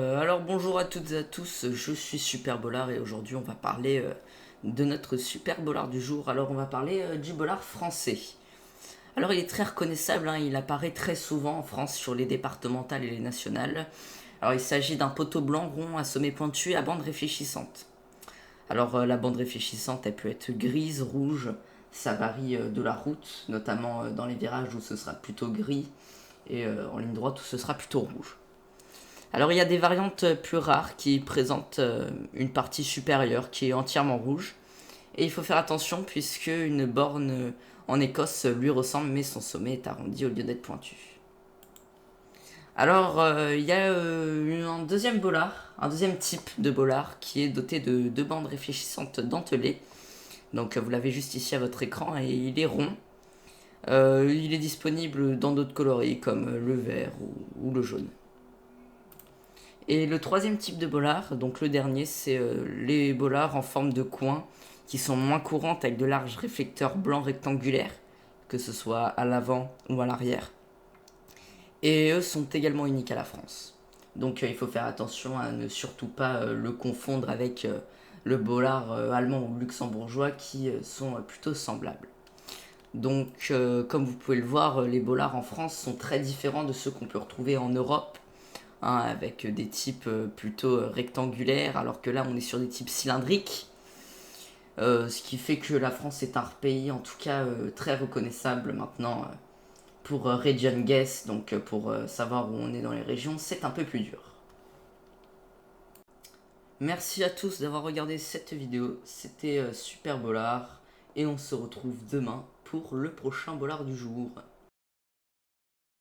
Alors bonjour à toutes et à tous, je suis Super Bollard et aujourd'hui on va parler de notre Super Bollard du jour. Alors on va parler du bollard français. Alors il est très reconnaissable, hein, il apparaît très souvent en France sur les départementales et les nationales. Alors il s'agit d'un poteau blanc rond à sommet pointu à bande réfléchissante. Alors la bande réfléchissante elle peut être grise, rouge, ça varie de la route, notamment dans les virages où ce sera plutôt gris et en ligne droite où ce sera plutôt rouge. Alors il y a des variantes plus rares qui présentent une partie supérieure qui est entièrement rouge. Et il faut faire attention puisque une borne en Écosse lui ressemble mais son sommet est arrondi au lieu d'être pointu. Alors il y a un deuxième bollard, un deuxième type de bollard qui est doté de deux bandes réfléchissantes dentelées. Donc vous l'avez juste ici à votre écran et il est rond. Il est disponible dans d'autres coloris comme le vert ou le jaune. Et le troisième type de bollard, donc le dernier, c'est les bollards en forme de coin qui sont moins courantes avec de larges réflecteurs blancs rectangulaires, que ce soit à l'avant ou à l'arrière. Et eux sont également uniques à la France. Donc il faut faire attention à ne surtout pas le confondre avec le bollard allemand ou luxembourgeois qui sont plutôt semblables. Donc comme vous pouvez le voir, les bollards en France sont très différents de ceux qu'on peut retrouver en Europe, hein, avec des types plutôt rectangulaires, alors que là on est sur des types cylindriques. Ce qui fait que la France est un pays en tout cas très reconnaissable maintenant pour Region Guess, donc pour savoir où on est dans les régions, c'est un peu plus dur. Merci à tous d'avoir regardé cette vidéo, c'était Super Bollard, et on se retrouve demain pour le prochain Bollard du jour.